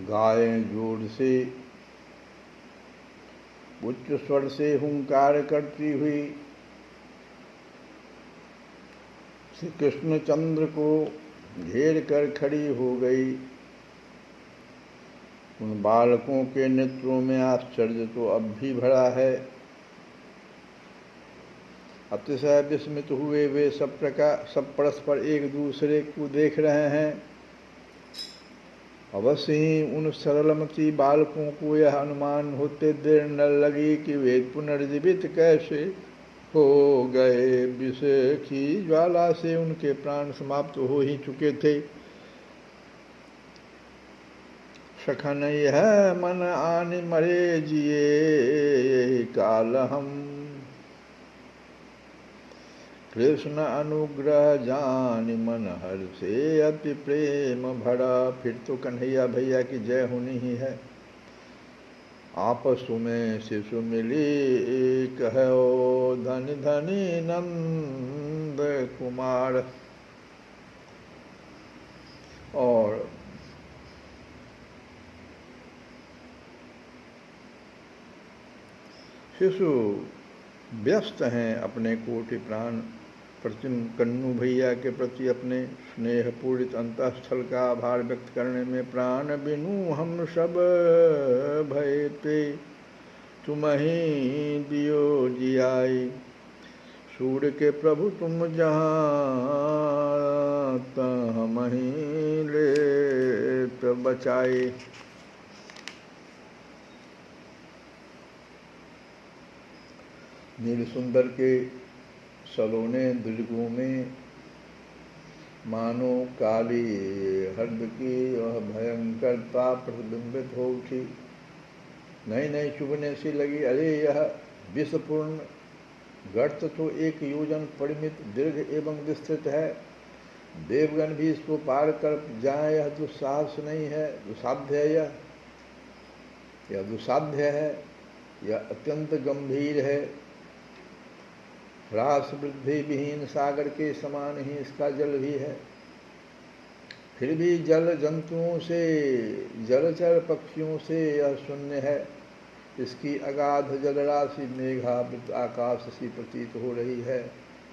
गायें जोर से उच्च स्वर से हुंकार करती हुई श्री कृष्णचंद्र को घेर कर खड़ी हो गई। उन बालकों के नेत्रों में आश्चर्य तो अब भी भरा है। अतिशय विस्मित हुए वे सब परस्पर एक दूसरे को देख रहे हैं। अवश्य ही उन सरलमती बालकों को यह अनुमान होते देर न लगी कि वे पुनर्जीवित कैसे हो गए। विष की ज्वाला से उनके प्राण समाप्त हो ही चुके थे। सखन यह मन आनि मरे जिए काल हम, कृष्ण अनुग्रह जानि मन हर से अति प्रेम भरा। फिर तो कन्हैया भैया की जय होनी ही है। आपस में शिशु मिली कहो धनि धनि नंद कुमार। और शिशु व्यस्त हैं अपने कोटि प्राण प्रतिम कन्नू भैया के प्रति अपने स्नेह पूरित अंतःस्थल का आभार व्यक्त करने में। प्राण बिनु हम सब भय पे तुम ही दियो जियाई। सूर्य के प्रभु तुम जहाँ हम ही ले बचाए। नील सुंदर के सलोने दृगों में मानो काली हर्द की वह भयंकरता प्रतिबिंबित हो उठी। नई नई चुभने सी लगी। अरे यह विषपूर्ण गर्त तो 1 योजन परिमित दीर्घ एवं विस्तृत है। देवगण भी इसको पार कर जाए यह दुस्साहस नहीं है, दुस्साध्य है। यह दुस्साध्य है, यह अत्यंत गंभीर है। ह्रास वृद्धि विहीन सागर के समान ही इसका जल भी है। फिर भी जल जंतुओं से, जलचर पक्षियों से यह शून्य है। इसकी अगाध जलराशि मेघावृत आकाश सी प्रतीत हो रही है।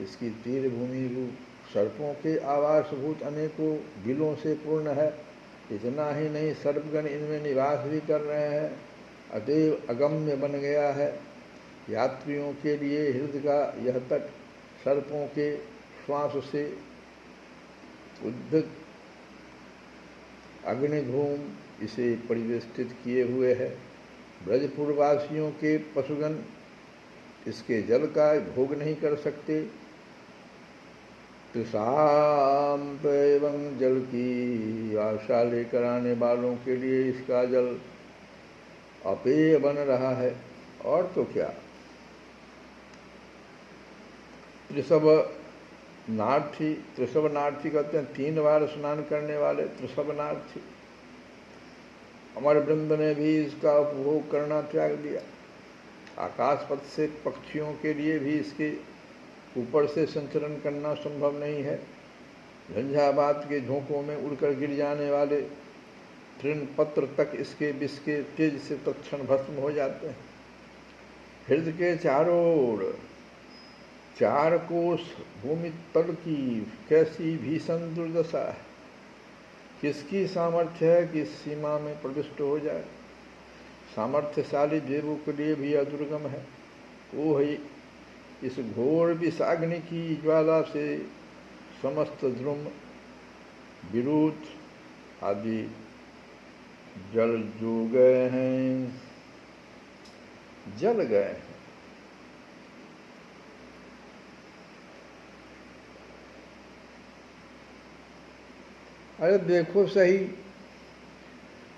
इसकी तीर भूमि रूप सर्पों के आवासभूत अनेकों बिलों से पूर्ण है। इतना ही नहीं, सर्पगण इनमें निवास भी कर रहे हैं। अतएव अगम्य बन गया है। यात्रियों के लिए हृदय का यह तट सर्पों के श्वास से उद्भिद अग्निधूम इसे परिवेष्टित किए हुए है। ब्रजपुरवासियों के पशुगण इसके जल का भोग नहीं कर सकते। तृषांत एवं जल की आशा लेकर आने वालों के लिए इसका जल अपेय बन रहा है। और तो क्या, त्रिशवनार्थी कहते हैं 3 बार स्नान करने वाले त्रिशवनार्थी। अमर वृंद ने भी इसका उपभोग करना त्याग दिया। आकाशपथ से पक्षियों के लिए भी इसके ऊपर से संचरण करना संभव नहीं है। झंझावात के झोंकों में उड़कर गिर जाने वाले तृण पत्र तक इसके विष के तेज से तत्क्षण भस्म हो जाते हैं। हृदय के चारों ओर 4 कोस भूमि तल की कैसी भीषण दुर्दशा है। किसकी सामर्थ्य है कि इस सीमा में प्रविष्ट हो जाए। सामर्थ्यशाली देवों के लिए भी यह दुर्गम है। वो ही इस घोर विषाग्नि की ज्वाला से समस्त द्रुम विरुद्ध आदि जल जो गए हैं, जल गए हैं। अरे देखो सही,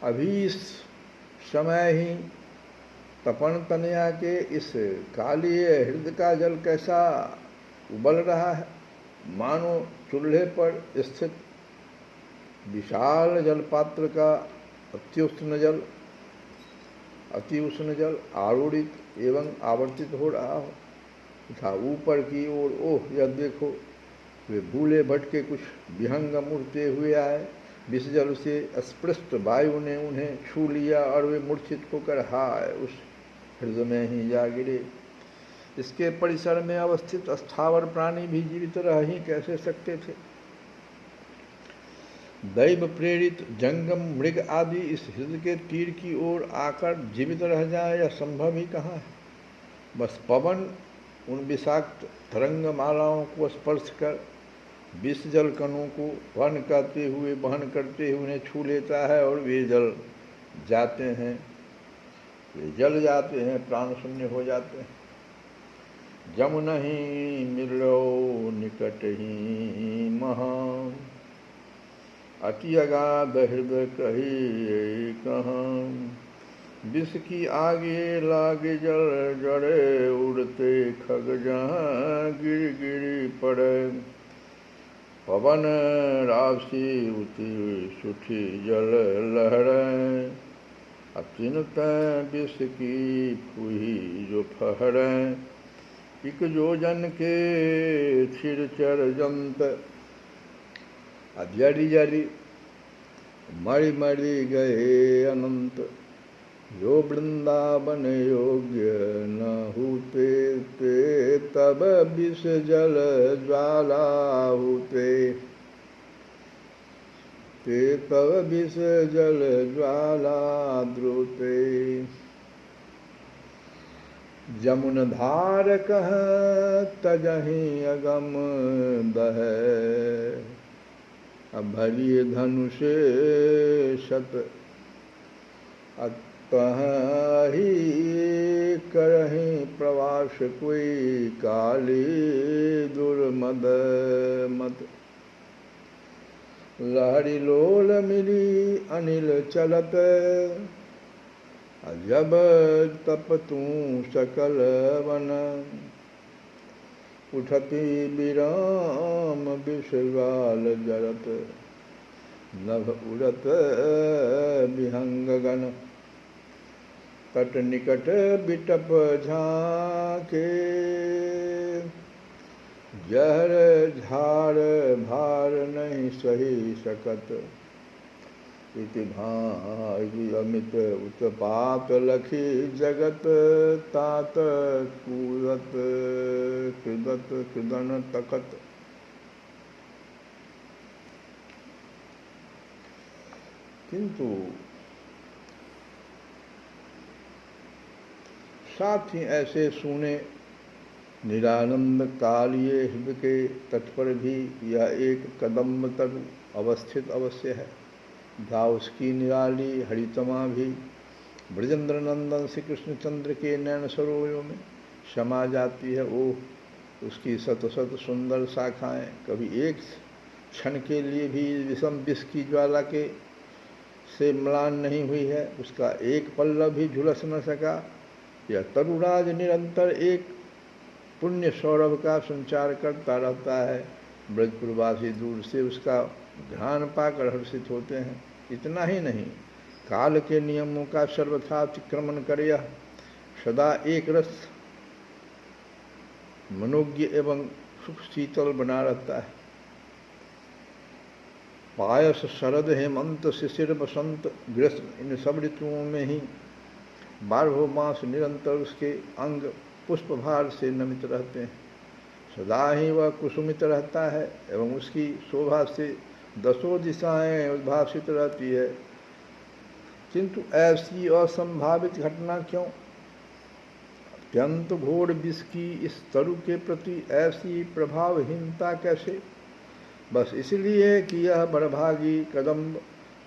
अभी इस समय ही तपन तनया के इस कालीय हृदय का जल कैसा उबल रहा है। मानो चूल्हे पर स्थित विशाल जलपात्र का अति उष्ण जल आरूढ़ित एवं आवर्तित हो रहा हो तथा ऊपर की ओर ओह यह देखो, वे भूले भटके कुछ विहंग मुड़ते हुए आए। विष जल से स्पृष्ट वायु ने उन्हें छू लिया और वे मूर्छित होकर हाय उस हृदय में ही जा गिरे। इसके परिसर में अवस्थित स्थावर प्राणी भी जीवित रह ही कैसे सकते थे। दैव प्रेरित जंगम मृग आदि इस हृदय के तीर की ओर आकर जीवित रह जाए यह संभव ही कहाँ है। बस पवन उन विषाक्त तरंग मालाओं को स्पर्श कर विष जल कणों को वहन करते हुए उन्हें छू लेता है और वे जल जाते हैं, वे जल जाते हैं, प्राण शून्य हो जाते हैं। जम नहीं मिलो निकट ही महान, अति अगाध हृदय कही कहाँ। विष की आगे लागे जल जड़े, उड़ते खग जहाँ गिर गिरी पड़े। पवन राशि उति सुठी जल लहरें, अचिन्त विष की फूही जो फहरें। इक योजन के छिर चर जंत, जरी जरी मरी मरी गए अनंत। जो वृंदावन योग्य न होते ते, तब विष जल ज्वाला होते ते, तब विष जल ज्वाला द्रोते। जमुन धार कह तजहि अगम बह, भरी धनुष शत तहि करहि प्रवास कोई। काली दुर्मद मत लहरी लोल मिली अनिल चलत। जब तप तू सकल वन, उठती विराम विषवाल जरत। नभ उड़त विहंगगन, तट निकट बिटप झाके। जहर झार भार नहीं सही सकत, इति भाई अमित उत्पात लखी जगत। तात कूदत कृदत कृदन तकत। किंतु साथ ही ऐसे सूने निरानंद कालिये हृदय के तट पर भी यह एक कदम्ब तरु अवस्थित अवश्य है। धा उसकी निराली हरितमा भी ब्रजेंद्र नंदन श्री कृष्णचंद्र के नयन सरोवरों में समा जाती है। ओह उसकी सत सत सुंदर शाखाएं कभी एक क्षण के लिए भी विषम विष की ज्वाला के से म्लान नहीं हुई है। उसका एक पल्लव भी झुलस न सका। यह तरुराज निरंतर एक पुण्य सौरभ का संचार करता रहता है। ब्रजपुरवासी दूर से उसका ध्यान पाकर हर्षित होते हैं। इतना ही नहीं, काल के नियमों का सर्वथा अतिक्रमण कर यह सदा एक रस मनोज्ञ एवं सुख शीतल बना रहता है। पायस शरद हेमंत शिशिर बसंत ग्रीष्म इन सब ऋतुओं में ही 12 मास निरंतर उसके अंग पुष्पभार से नमित रहते हैं। सदा ही वह कुसुमित रहता है एवं उसकी शोभा से 10 दिशाएं उद्भासित रहती है। किंतु ऐसी असंभावित घटना क्यों? अत्यंत घोर विष की इस तरु के प्रति ऐसी प्रभावहीनता कैसे? बस इसलिए कि यह बड़भागी कदम्ब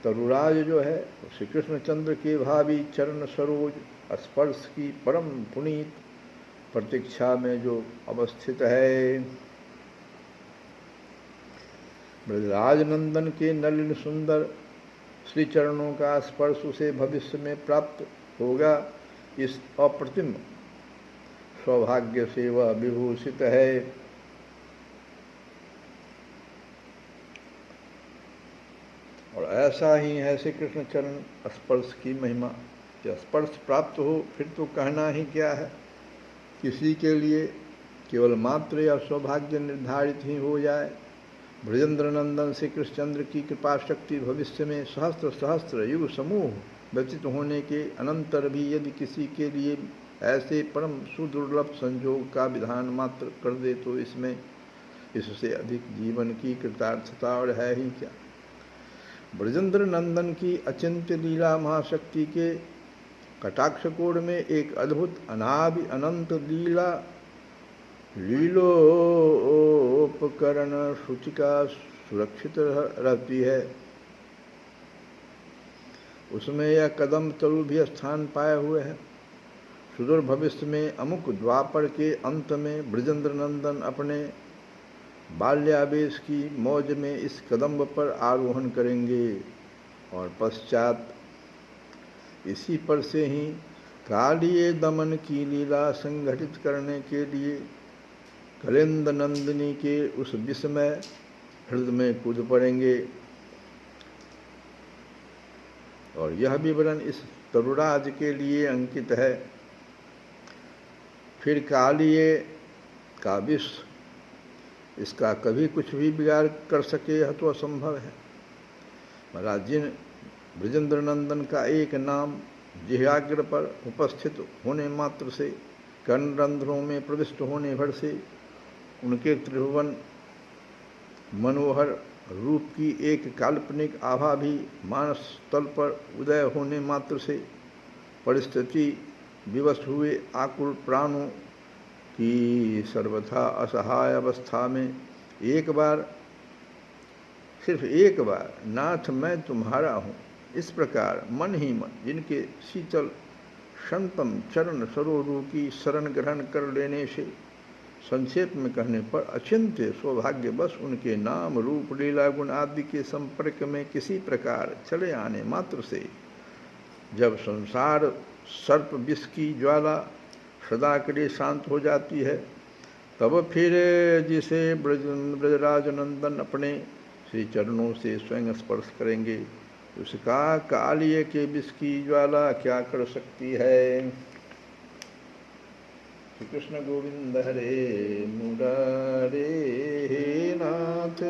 तरुराज जो है श्री कृष्णचंद्र के भावी चरण सरोज स्पर्श की परम पुनीत प्रतीक्षा में जो अवस्थित है। ब्रजराज नंदन के नलिन सुंदर श्री चरणों का स्पर्श उसे भविष्य में प्राप्त होगा। इस अप्रतिम सौभाग्य से वह विभूषित है। और ऐसा ही है श्री कृष्ण चरण स्पर्श की महिमा। जब स्पर्श प्राप्त हो फिर तो कहना ही क्या है। किसी के लिए केवल मात्र या सौभाग्य निर्धारित ही हो जाए ब्रजेंद्र नंदन श्री कृष्णचंद्र की कृपा शक्ति भविष्य में सहस्त्र सहस्त्र युग समूह व्यतीत होने के अनंतर भी यदि किसी के लिए ऐसे परम सुदुर्लभ संयोग का विधान मात्र कर दे तो इसमें इससे अधिक जीवन की कृतार्थता और है ही क्या। ब्रजेंद्र नंदन की अचिंत्य लीला महाशक्ति के कटाक्ष कोण में एक अद्भुत अनादि अनंत लीला लीलोपकरण सूचिका सुरक्षित रहती है। उसमें यह कदम तरु भी स्थान पाए हुए है। सुदूर भविष्य में अमुक द्वापर के अंत में ब्रजेंद्र नंदन अपने बाल्यावेश की मौज में इस कदम्ब पर आरोहण करेंगे और पश्चात इसी पर से ही कालिये दमन की लीला संघटित करने के लिए कलिंद नंदिनी के उस विस्मय हृदय में कूद पड़ेंगे। और यह विवरण इस तरुराज के लिए अंकित है। फिर कालिये का विष इसका कभी कुछ भी बिगाड़ कर सके यह तो असंभव है। महाराज जिन ब्रजेंद्र नंदन का एक नाम जिह्वाग्र पर उपस्थित होने मात्र से कर्णरंध्रों में प्रविष्ट होने भर से उनके त्रिभुवन मनोहर रूप की एक काल्पनिक आभा भी मानस तल पर उदय होने मात्र से परिस्थिति विवश हुए आकुल प्राणों की सर्वथा असहाय अवस्था में एक बार सिर्फ एक बार नाथ मैं तुम्हारा हूँ इस प्रकार मन ही मन जिनके शीतल शांतम चरण सरोरू की शरण ग्रहण कर लेने से संक्षेप में कहने पर अचिंत्य सौभाग्यवश उनके नाम रूप लीला गुण आदि के संपर्क में किसी प्रकार चले आने मात्र से जब संसार सर्प विष की ज्वाला सदा के लिए शांत हो जाती है तब फिर जिसे ब्रजराज नंदन अपने श्री चरणों से स्वयं स्पर्श करेंगे उसका कालिये के विष की ज्वाला क्या कर सकती है। श्री कृष्ण गोविंद हरे मुरारे नाथ